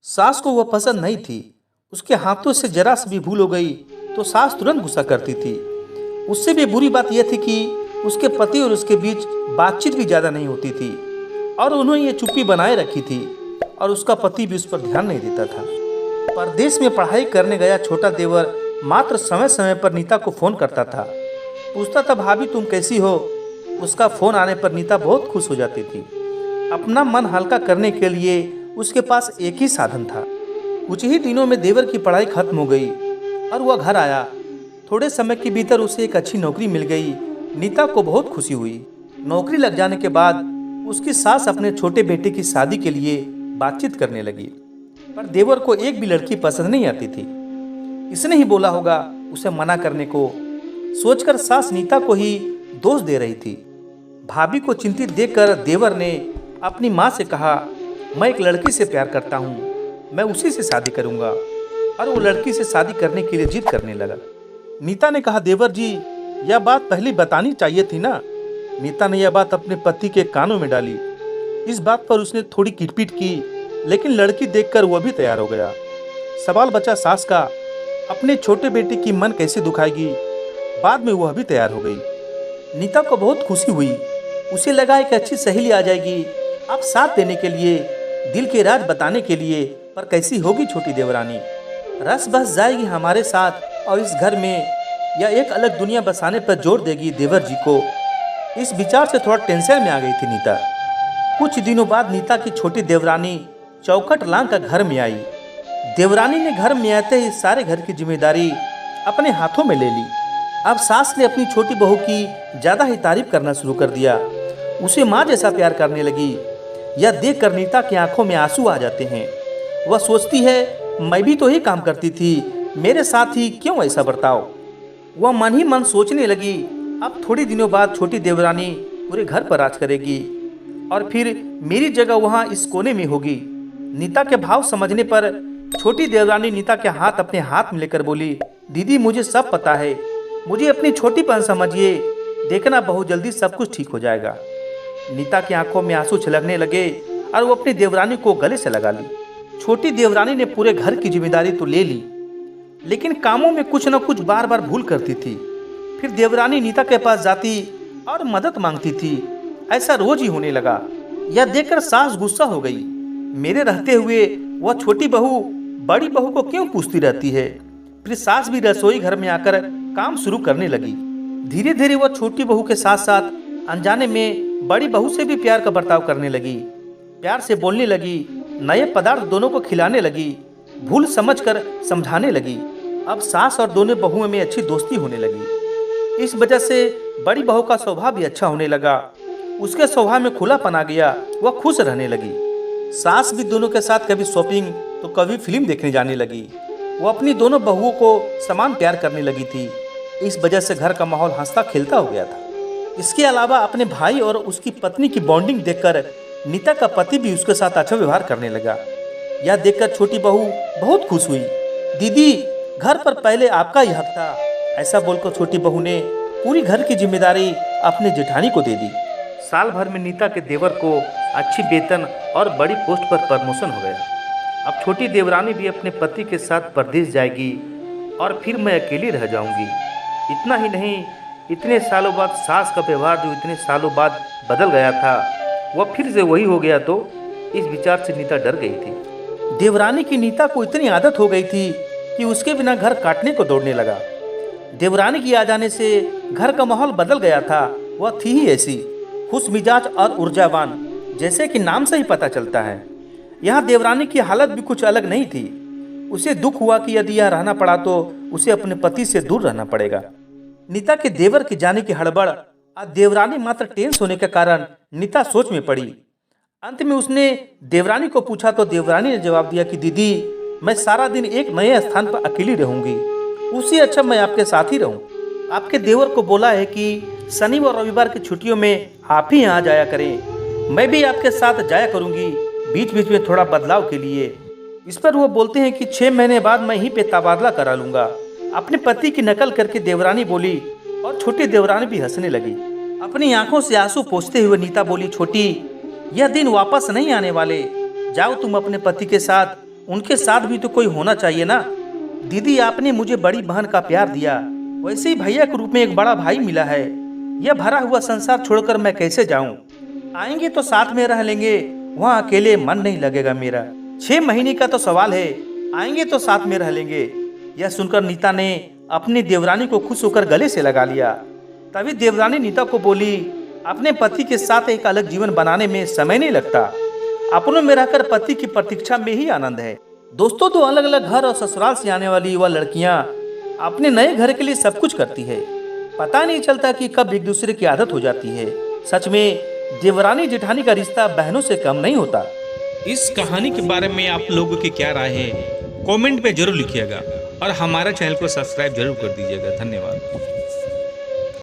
सास को वह पसंद नहीं थी। उसके हाथों से जरा सी भी भूल हो गई तो सास तुरंत गुस्सा करती थी। उससे भी बुरी बात यह थी कि उसके पति और उसके बीच बातचीत भी ज़्यादा नहीं होती थी और उन्होंने ये चुप्पी बनाए रखी थी और उसका पति भी उस पर ध्यान नहीं देता था। परदेश में पढ़ाई करने गया छोटा देवर मात्र समय समय पर नीता को फ़ोन करता था, पूछता था भाभी तुम कैसी हो। उसका फ़ोन आने पर नीता बहुत खुश हो जाती थी। अपना मन हल्का करने के लिए उसके पास एक ही साधन था। कुछ ही दिनों में देवर की पढ़ाई खत्म हो गई और वह घर आया। थोड़े समय के भीतर उसे एक अच्छी नौकरी मिल गई। नीता को बहुत खुशी हुई। नौकरी लग जाने के बाद उसकी सास अपने छोटे बेटे की शादी के लिए बातचीत करने लगी, पर देवर को एक भी लड़की पसंद नहीं आती थी। इसने ही बोला होगा उसे मना करने को, सोचकर सास नीता को ही दोष दे रही थी। भाभी को चिंतित देखकर देवर ने अपनी माँ से कहा, मैं एक लड़की से प्यार करता हूँ, मैं उसी से शादी करूँगा। और वो लड़की से शादी करने के लिए जिद करने लगा। नीता ने कहा, देवर जी यह बात पहले बतानी चाहिए थी ना। नीता ने यह बात अपने पति के कानों में डाली। इस बात पर उसने थोड़ी किटपिट की, लेकिन लड़की देखकर वह भी तैयार हो गया। सवाल बचा सास का, अपने छोटे बेटे की मन कैसे दुखाएगी। बाद में वह भी तैयार हो गई। नीता को बहुत खुशी हुई। उसे लगा एक अच्छी सहेली आ जाएगी, अब साथ देने के लिए, दिल के राज बताने के लिए। पर कैसी होगी छोटी देवरानी, रस बस जाएगी हमारे साथ और इस घर में, या एक अलग दुनिया बसाने पर जोर देगी देवर जी को। इस विचार से थोड़ा टेंशन में आ गई थी नीता। कुछ दिनों बाद नीता की छोटी देवरानी चौखट लांग कर घर में आई। देवरानी ने घर में आते ही सारे घर की जिम्मेदारी अपने हाथों में ले ली। अब सास ने अपनी छोटी बहू की ज़्यादा ही तारीफ करना शुरू कर दिया। उसे माँ जैसा प्यार करने लगी। यह देखकर नीता की आंखों में आंसू आ जाते हैं। वह सोचती है, मैं भी तो ही काम करती थी, मेरे साथ ही क्यों ऐसा बर्ताव। वह मन ही मन सोचने लगी, अब थोड़ी दिनों बाद छोटी देवरानी पूरे घर पर राज करेगी और फिर मेरी जगह वहाँ इस कोने में होगी। नीता के भाव समझने पर छोटी देवरानी नीता के हाथ अपने हाथ में लेकर बोली, दीदी मुझे सब पता है, मुझे अपनी छोटी बहन समझिए, देखना बहुत जल्दी सब कुछ ठीक हो जाएगा। नीता की आंखों में आंसू छलकने लगे और वो अपनी देवरानी को गले से लगा ली। छोटी देवरानी ने पूरे घर की जिम्मेदारी तो ले ली, लेकिन कामों में कुछ न कुछ बार बार भूल करती थी। फिर देवरानी नीता के पास जाती और मदद मांगती थी। ऐसा रोज ही होने लगा। यह देखकर सास गुस्सा हो गई। मेरे रहते हुए वह छोटी बहू बड़ी बहू को क्यों पूछती रहती है। फिर सास भी रसोई घर में आकर काम शुरू करने लगी। धीरे धीरे वह छोटी बहू के साथ साथ अनजाने में बड़ी बहू से भी प्यार का बर्ताव करने लगी। प्यार से बोलने लगी, नए पदार्थ दोनों को खिलाने लगी, भूल समझकर समझाने लगी। अब सास और दोनों बहुओं में अच्छी दोस्ती होने लगी। इस वजह से बड़ी बहू का स्वभाव भी अच्छा होने लगा। उसके स्वभाव में खुलापन आ गया। वह खुश रहने लगी। सास भी दोनों के साथ कभी शॉपिंग तो कभी फिल्म देखने जाने लगी। वो अपनी दोनों बहुओं को समान प्यार करने लगी थी। इस वजह से घर का माहौल हंसता खेलता हो गया था। इसके अलावा अपने भाई और उसकी पत्नी की बॉन्डिंग देखकर नीता का पति भी उसके साथ अच्छा व्यवहार करने लगा। यह देखकर छोटी बहू बहुत खुश हुई। दीदी घर पर पहले आपका ही हक था, ऐसा बोलकर छोटी बहू ने पूरी घर की जिम्मेदारी अपने जेठानी को दे दी। साल भर में नीता के देवर को अच्छी वेतन और बड़ी पोस्ट पर प्रमोशन हो गया। अब छोटी देवरानी भी अपने पति के साथ परदेश जाएगी और फिर मैं अकेली रह जाऊंगी। इतना ही नहीं, इतने सालों बाद सास का व्यवहार जो इतने सालों बाद बदल गया था वह फिर से वही हो गया, तो इस विचार से नीता डर गई थी। देवरानी की नीता को इतनी आदत हो गई थी कि उसके बिना घर काटने को दौड़ने लगा। देवरानी की आ जाने से घर का माहौल बदल गया था। वह थी ही ऐसी खुश मिजाज और ऊर्जावान, जैसे कि नाम से ही पता चलता है। यहाँ देवरानी की हालत भी कुछ अलग नहीं थी। उसे दुख हुआ कि यदि यह रहना पड़ा तो उसे अपने पति से दूर रहना पड़ेगा। नीता के देवर के जाने की हड़बड़ और देवरानी मात्र टेंस होने के कारण नीता सोच में पड़ी। अंत में उसने देवरानी को पूछा तो देवरानी ने जवाब दिया कि दीदी मैं सारा दिन एक नए स्थान पर अकेली रहूंगी, उससे अच्छा मैं आपके साथ ही रहूं। आपके देवर को बोला है कि शनि व रविवार की छुट्टियों में आप ही यहाँ जाया करें, मैं भी आपके साथ जाया करूंगी, बीच बीच में थोड़ा बदलाव के लिए। इस पर वो बोलते हैं कि 6 महीने बाद मैं यहीं पे तबादला करा लूँगा। अपने पति की नकल करके देवरानी बोली और छोटी देवरानी भी हंसने लगी। अपनी आंखों से आंसू पोंछते हुए नीता बोली, छोटी यह दिन वापस नहीं आने वाले, जाओ तुम अपने पति के साथ उनके साथ भी तो कोई होना चाहिए ना। दीदी, आपने मुझे बड़ी बहन का प्यार दिया, वैसे ही भैया के रूप में एक बड़ा भाई मिला है। यह भरा हुआ संसार छोड़कर मैं कैसे जाऊं? आएंगे तो साथ में रह लेंगे, वहाँ अकेले मन नहीं लगेगा मेरा। 6 महीने का तो सवाल है, आएंगे तो साथ में रह लेंगे। यह सुनकर नीता ने अपनी देवरानी को खुश होकर गले से लगा लिया। तभी देवरानी नीता को बोली, अपने पति के साथ एक अलग जीवन बनाने में समय नहीं लगता, अपनों में रहकर पति की प्रतीक्षा में ही आनंद है। दोस्तों, दो अलग अलग घर और ससुराल से आने वाली युवा लड़कियां अपने नए घर के लिए सब कुछ करती है। पता नहीं चलता कि कब एक दूसरे की आदत हो जाती है। सच में देवरानी जेठानी का रिश्ता बहनों से कम नहीं होता। इस कहानी के बारे में आप लोगों की क्या राय है, कमेंट पे जरूर लिखिएगा और हमारे चैनल को सब्सक्राइब जरूर कर दीजिएगा। धन्यवाद।